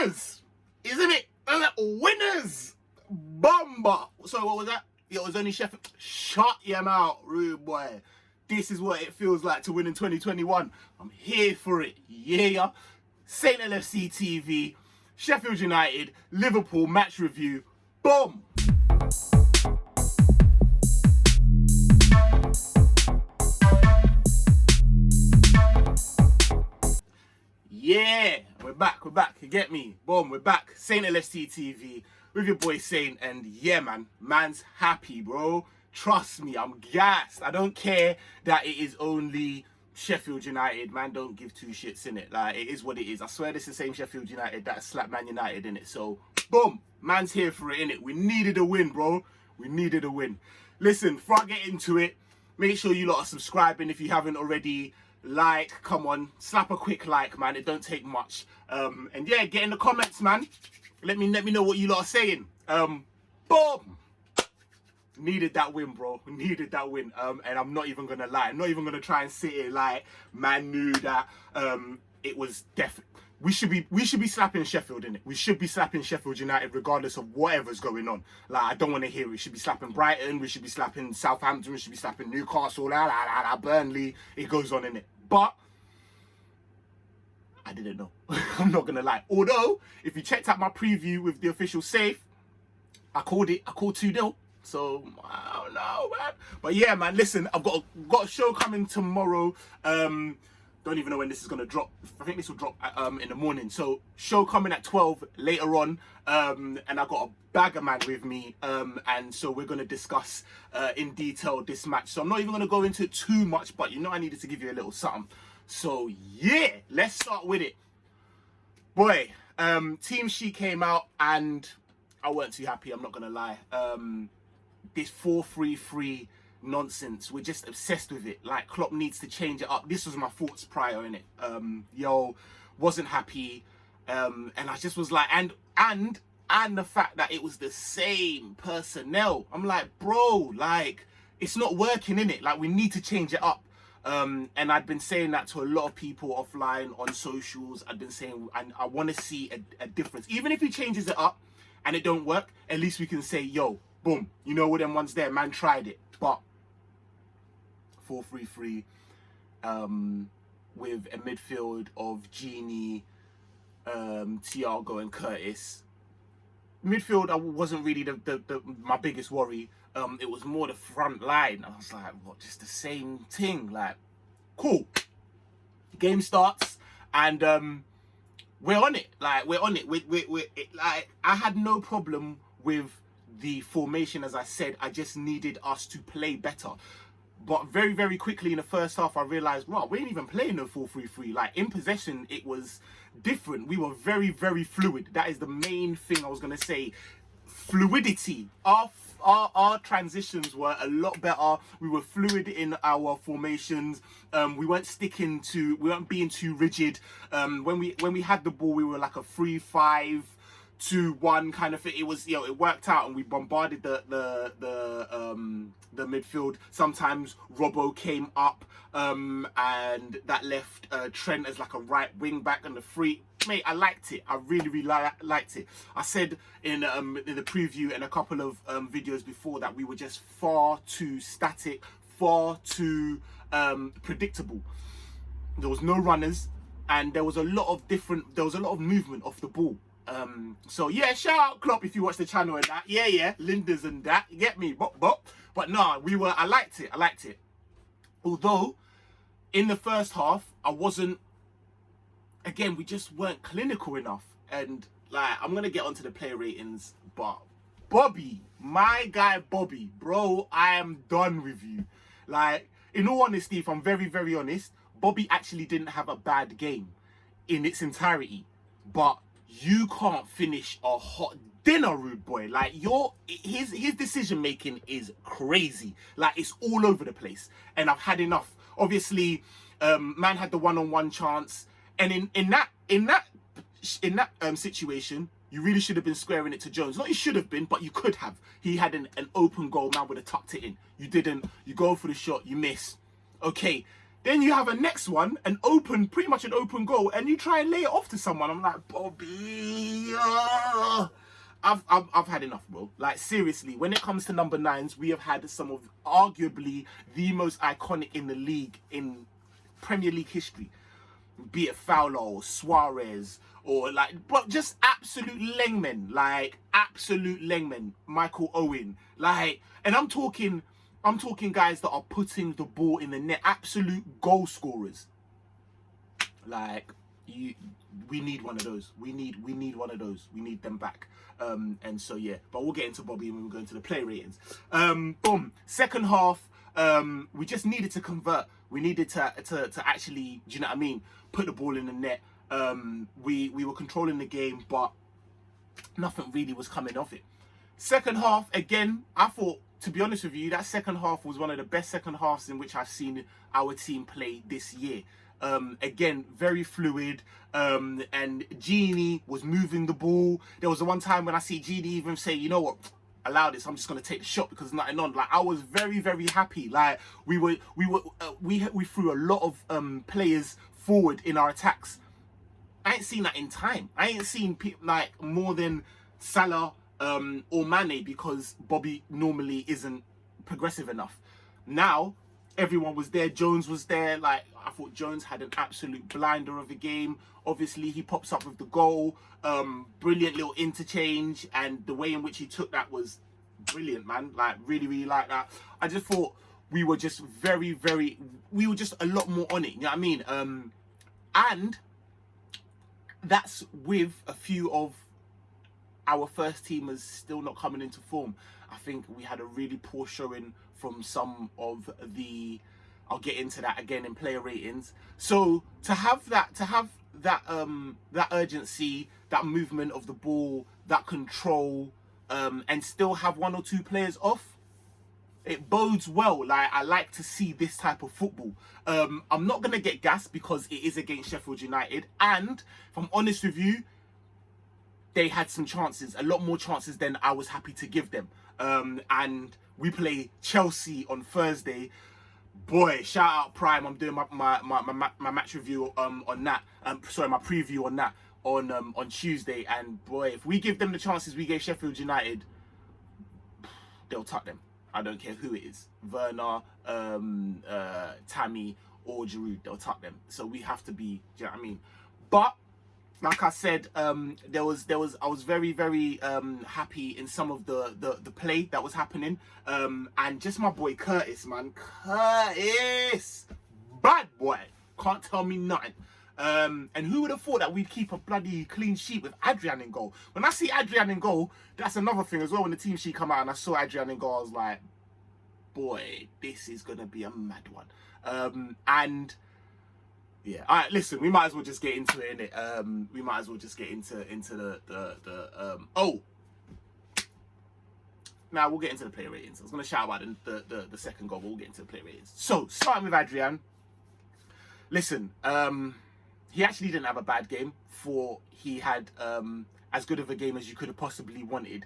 winners, isn't it? Winners, bomba. So what was that? It was only Sheffield. Shut your mouth, rude boy. This is what it feels like to win in 2021. I'm here for it. Yeah. St. LFCTV, Sheffield United, Liverpool match review. Boom. Yeah, we're back, you get me? Boom, we're back. St. LFCTV with your boy Saint, and yeah, man's happy, bro. Trust me, I'm gassed. I don't care that it is only Sheffield United, man. Don't give two shits in it. Like, it is what it is. I swear this is the same Sheffield United that slapped Man United in it. So, boom, man's here for it, innit? We needed a win, bro. We needed a win. Listen, before I get into it, make sure you lot are subscribing if you haven't already. Like, come on, slap a quick like, man. It don't take much. And yeah, get in the comments, man. Let me know what you lot are saying. Boom. Needed that win, bro. Needed that win. And I'm not even gonna lie. I'm not even gonna try and sit here like man knew that it was definitely. We should be slapping Sheffield in it. We should be slapping Sheffield United regardless of whatever's going on. Like, I don't want to hear it. We should be slapping Brighton. We should be slapping Southampton. We should be slapping Newcastle. Burnley. It goes on in it. But I didn't know. I'm not gonna lie. Although, if you checked out my preview with the official safe, I called 2-0. So I don't know, man. But yeah, man. Listen, I've got a show coming tomorrow. Don't even know when this is gonna drop. I think this will drop in the morning. So show coming at 12 later on. And I got a bagger man with me. And so we're gonna discuss in detail this match. So I'm not even gonna go into it too much, but you know I needed to give you a little something. So yeah, let's start with it. Boy, team sheet came out and I weren't too happy. I'm not gonna lie. This 4-3-3. Nonsense. We're just obsessed with it. Like, Klopp needs to change it up. This was my thoughts prior, innit? Wasn't happy. And I just was like, and the fact that it was the same personnel. I'm like, bro, like, it's not working, innit? Like, we need to change it up. And I'd been saying that to a lot of people offline on socials. I'd been saying, and I want to see a difference. Even if he changes it up and it don't work, at least we can say, yo, boom, you know what, them ones there, man tried it. But 4-3-3 with a midfield of Genie, Thiago and Curtis. Midfield wasn't really my biggest worry. It was more the front line. I was like, what, just the same thing? Like, cool. Game starts and we're on it. Like, we're on it. Like, I had no problem with the formation, as I said. I just needed us to play better. But very, very quickly in the first half, I realised, wow, we ain't even playing no 4-3-3. Like, in possession, it was different. We were very, very fluid. That is the main thing I was going to say. Fluidity. Our transitions were a lot better. We were fluid in our formations. We weren't being too rigid. When we had the ball, we were like a 3-5-2-1 kind of thing. It was, it worked out, and we bombarded the midfield. Sometimes Robbo came up, and that left Trent as like a right wing back on the free. Mate, I liked it. I really, really liked it. I said in the preview and a couple of videos before that we were just far too static, far too predictable. There was no runners, and there was a lot of movement off the ball. So yeah, shout out Klopp if you watch the channel and that. Yeah, Linda's and that. You get me? But nah, I liked it. Although, in the first half, we just weren't clinical enough. And like, I'm gonna get onto the player ratings, but Bobby, my guy Bobby, bro, I am done with you. Like, in all honesty, if I'm very, very honest, Bobby actually didn't have a bad game in its entirety. But you can't finish a hot dinner, rude boy. Like, his decision making is crazy. Like, it's all over the place. And I've had enough. Obviously, man had the one-on-one chance. And in that situation, you really should have been squaring it to Jones. Not you should have been, but you could have. He had an open goal, man would have tucked it in. You didn't. You go for the shot, you miss. Okay, Then you have a next one, pretty much an open goal, and you try and lay it off to someone. I'm like, Bobby, I've had enough, bro. Like, seriously, when it comes to number 9s, we have had some of arguably the most iconic in the league, in Premier League history. Be it Fowler or Suarez or but just absolute lengmen, Michael Owen, and I'm talking guys that are putting the ball in the net, absolute goal scorers. We need one of those. We need one of those. We need them back. And so yeah, but we'll get into Bobby when we go into the play ratings. Boom. Second half, we just needed to convert. We needed to actually, do you know what I mean, put the ball in the net. We were controlling the game, but nothing really was coming of it. Second half, again, I thought, to be honest with you, that second half was one of the best second halves in which I've seen our team play this year. Again, very fluid, and Genie was moving the ball. There was one time when I see Genie even say, you know what, allow this, I'm just going to take the shot because there's nothing on. I was very, very happy. We threw a lot of players forward in our attacks. I ain't seen that in time. I ain't seen more than Salah or Mane, because Bobby normally isn't progressive enough. Now everyone was there. Jones was there. I thought Jones had an absolute blinder of a game. Obviously, he pops up with the goal. Brilliant little interchange, and the way in which he took that was brilliant, man. Really, really like that. I just thought we were just we were just a lot more on it. You know what I mean? And that's with a few of our first teamers still not coming into form. I think we had a really poor showing from some of the, I'll get into that again in player ratings. So to have that urgency, that movement of the ball, that control, and still have one or two players off, it bodes well. I like to see this type of football. I'm not gonna get gassed because it is against Sheffield United, and if I'm honest with you, they had some chances, a lot more chances than I was happy to give them. And we play Chelsea on Thursday. Boy, shout out Prime. I'm doing my match review on that. Sorry, my preview on that on Tuesday. And boy, if we give them the chances we gave Sheffield United, they'll tuck them. I don't care who it is, Werner, Tammy, or Giroud. They'll tuck them. So we have to be. Do you know what I mean? But like I said, I was very, very happy in some of the play that was happening, and just my boy Curtis, man, Curtis, bad boy, can't tell me nothing. And who would have thought that we'd keep a bloody clean sheet with Adrian in goal? When I see Adrian in goal, that's another thing as well. When the team sheet come out and I saw Adrian in goal, I was like, boy, this is gonna be a mad one. And yeah, all right, listen, we might as well just get into it, innit? We might as well just get into now we'll get into the player ratings. I was going to shout about the second goal, but we'll get into the player ratings. So, starting with Adrian. Listen, he actually didn't have a bad game. He had as good of a game as you could have possibly wanted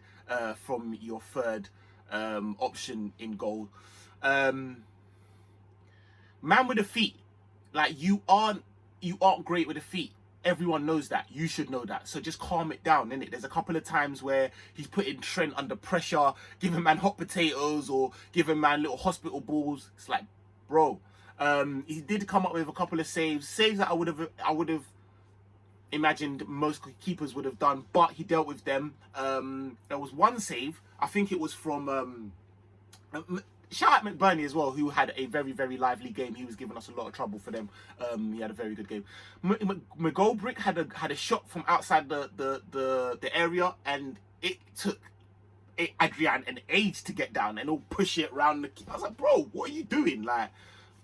from your third option in goal. Man with the feet. You aren't great with the feet. Everyone knows that. You should know that. So just calm it down, innit? There's a couple of times where he's putting Trent under pressure, giving man hot potatoes or giving man little hospital balls. It's like, bro. He did come up with a couple of saves that I would have imagined most keepers would have done, but he dealt with them. There was one save, I think it was from shout out McBurney as well, who had a very, very lively game. He was giving us a lot of trouble for them. He had a very good game. McGoldrick had a shot from outside the area, and it took Adrian an age to get down and all push it around the. I was like, bro, what are you doing?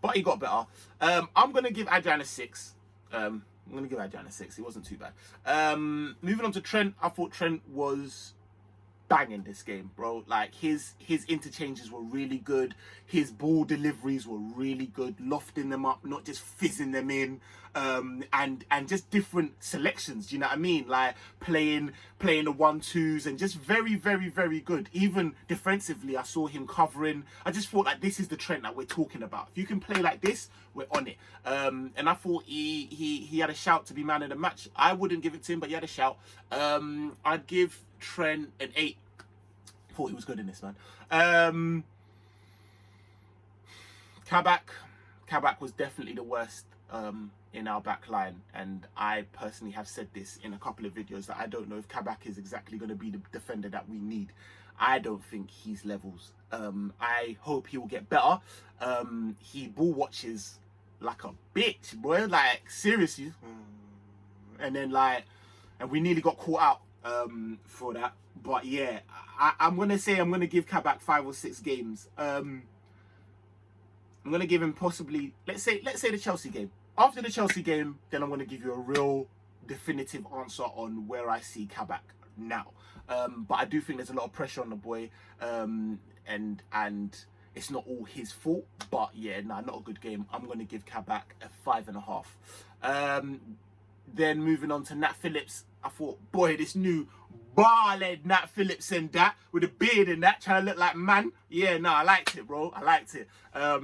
But he got better. I'm gonna give Adrian a 6. I'm gonna give Adrian a 6. It wasn't too bad. Moving on to Trent, I thought Trent was banging this game, bro. Like his interchanges were really good. His ball deliveries were really good, lofting them up, not just fizzing them in, and just different selections. Do you know what I mean? Like playing the 1-2s and just very, very, very good. Even defensively, I saw him covering. I just thought like this is the Trent that we're talking about. If you can play like this, we're on it. And I thought he had a shout to be man of the match. I wouldn't give it to him, but he had a shout. I'd give Trent an 8. Thought he was good in this, man. Kabak was definitely the worst in our back line, and I personally have said this in a couple of videos that I don't know if Kabak is exactly going to be the defender that we need. I don't think he's levels. I hope he will get better. He ball watches like a bitch, bro. Like seriously. And then and we nearly got caught out for that. But yeah, I'm gonna say I'm gonna give Kabak 5 or 6 games. I'm gonna give him possibly let's say the Chelsea game. After the Chelsea game, then I'm gonna give you a real definitive answer on where I see Kabak now. But I do think there's a lot of pressure on the boy, and it's not all his fault. But yeah, not a good game. I'm gonna give Kabak a 5.5. Then moving on to Nat Phillips, I thought, boy, this new bar-led Nat Phillips and that with a beard and that, trying to look like man. Yeah, I liked it, bro. I liked it. I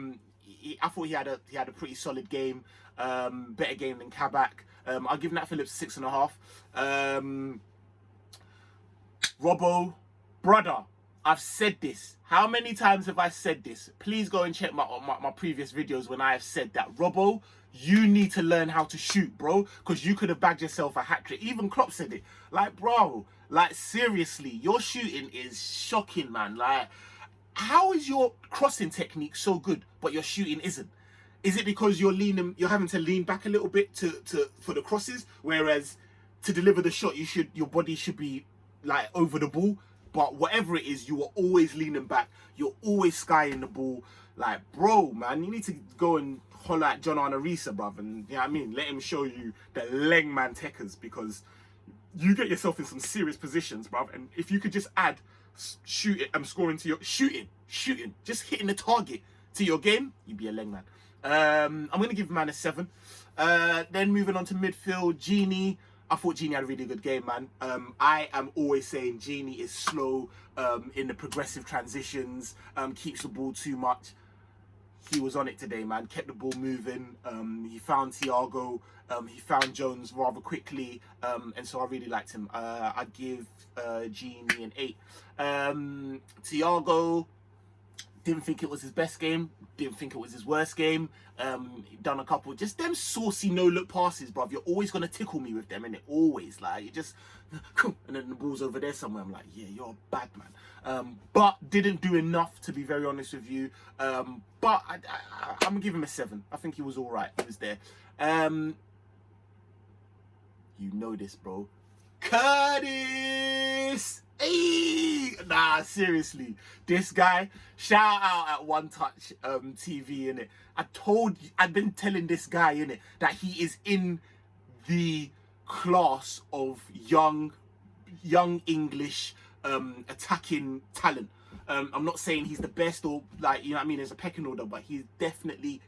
thought he had a pretty solid game, better game than Kabak. I'll give Nat Phillips 6.5. Robbo, brother, I've said this. How many times have I said this? Please go and check my previous videos when I have said that. Robbo, you need to learn how to shoot, bro, because you could have bagged yourself a hat-trick. Even Klopp said it. Like, bro, like, seriously, your shooting is shocking, man. Like, how is your crossing technique so good, but your shooting isn't? Is it because you're having to lean back a little bit for the crosses, whereas to deliver the shot, your body should be like over the ball? But whatever it is, you are always leaning back. You're always skying the ball. Like, bro, man, you need to go and holler at John Arnorisa, bruv, and you know what I mean? Let him show you the Lengman techers, because you get yourself in some serious positions, bruv. And if you could just add shooting and scoring to your shooting, just hitting the target to your game, you'd be a Lengman. I'm gonna give man a 7. Then moving on to midfield, Genie. I thought Genie had a really good game, man. I am always saying Genie is slow in the progressive transitions, keeps the ball too much. He was on it today, man. Kept the ball moving. He found Thiago. He found Jones rather quickly. And so I really liked him. I'd give Genie an 8. Thiago, didn't think it was his best game. Didn't think it was his worst game. Done a couple, just them saucy no-look passes, bruv. You're always going to tickle me with them, innit? Always. Like, you just... And then the ball's over there somewhere. I'm like, yeah, you're a bad man. But didn't do enough, to be very honest with you. But I'm going to give him a 7. I think he was all right. He was there. You know this, bro. Curtis! Hey! Nah, seriously. This guy, shout out at One Touch TV, innit? I've been telling this guy, innit, that he is in the class of young English attacking talent. I'm not saying he's the best or, like, you know what I mean, there's a pecking order, but he's definitely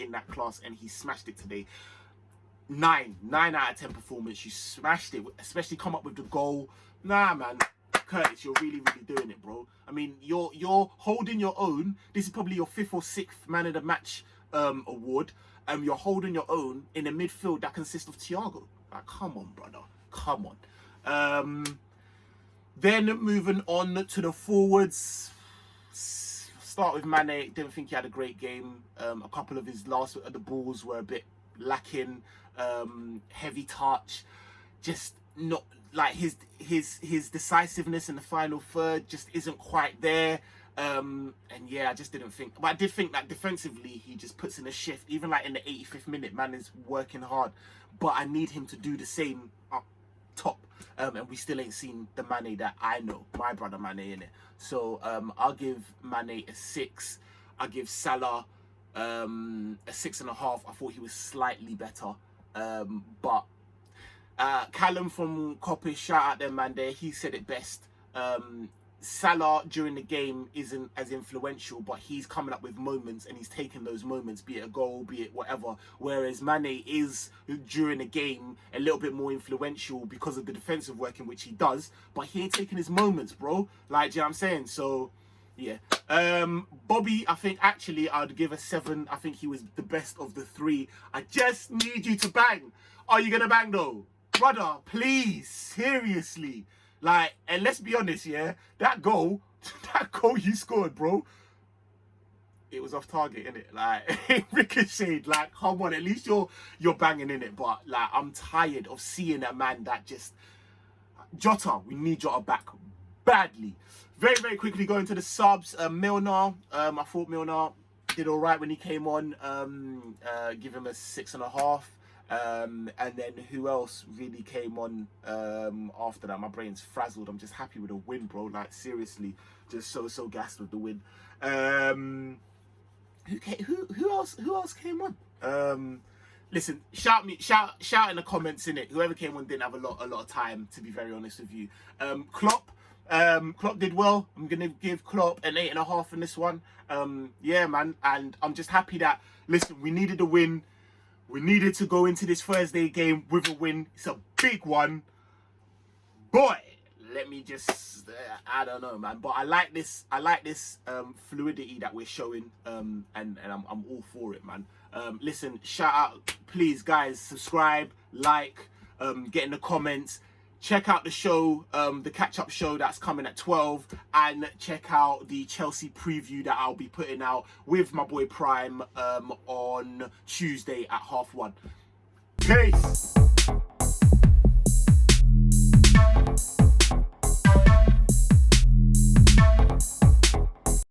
in that class, and he smashed it today. 9 out of 10 performance. You smashed it, especially come up with the goal. Nah, man, Curtis, you're really doing it, bro. I mean, you're holding your own. This is probably your 5th or 6th man of the match award. You're holding your own in a midfield that consists of Thiago. Like, come on, brother, come on. Then moving on to the forwards. Start with Mane. Didn't think he had a great game. A couple of his the balls were a bit lacking. Heavy touch, just not like his decisiveness in the final third just isn't quite there. And yeah, I just didn't think, but I did think that defensively he just puts in a shift. Even like in the 85th minute, man is working hard, but I need him to do the same up top. And we still ain't seen the Mane that I know, my brother Mane, in it. So I'll give Mane a 6. I'll give Salah a 6.5. I thought he was slightly better. But Callum from Coppish, shout out there, man, there. He said it best. Salah during the game isn't as influential, but he's coming up with moments and he's taking those moments, be it a goal, be it whatever. Whereas Mane is during the game a little bit more influential because of the defensive work in which he does, but he ain't taking his moments, bro. Like, do you know what I'm saying? So yeah. Bobby, I think actually I'd give a 7. I think he was the best of the 3. I just need you to bang. Are you gonna bang though? Brother, please, seriously. Like, and let's be honest, yeah, that goal you scored, bro, it was off target, innit? Like, it ricocheted. Like, come on, at least you're banging in it. But like, I'm tired of seeing a man that just Jota. We need Jota back badly. Very, very quickly going to the subs. Milner, I thought Milner did all right when he came on. Give him a 6.5. And then who else really came on after that? My brain's frazzled. I'm just happy with a win, bro. Like, seriously, just so gassed with the win. Who else came on? Listen, shout in the comments, innit? Whoever came on didn't have a lot of time, to be very honest with you. Klopp did well. I'm gonna give Klopp an 8.5 in this one. Yeah, man, and I'm just happy that, listen, we needed a win. We needed to go into this Thursday game with a win. It's a big one. Boy, let me just, I don't know, man. But I like this fluidity that we're showing. And I'm all for it, man. Listen, shout out, please, guys, subscribe, like, get in the comments. Check out the show, the catch-up show that's coming at 12, and check out the Chelsea preview that I'll be putting out with my boy Prime on Tuesday at 1:30. Peace!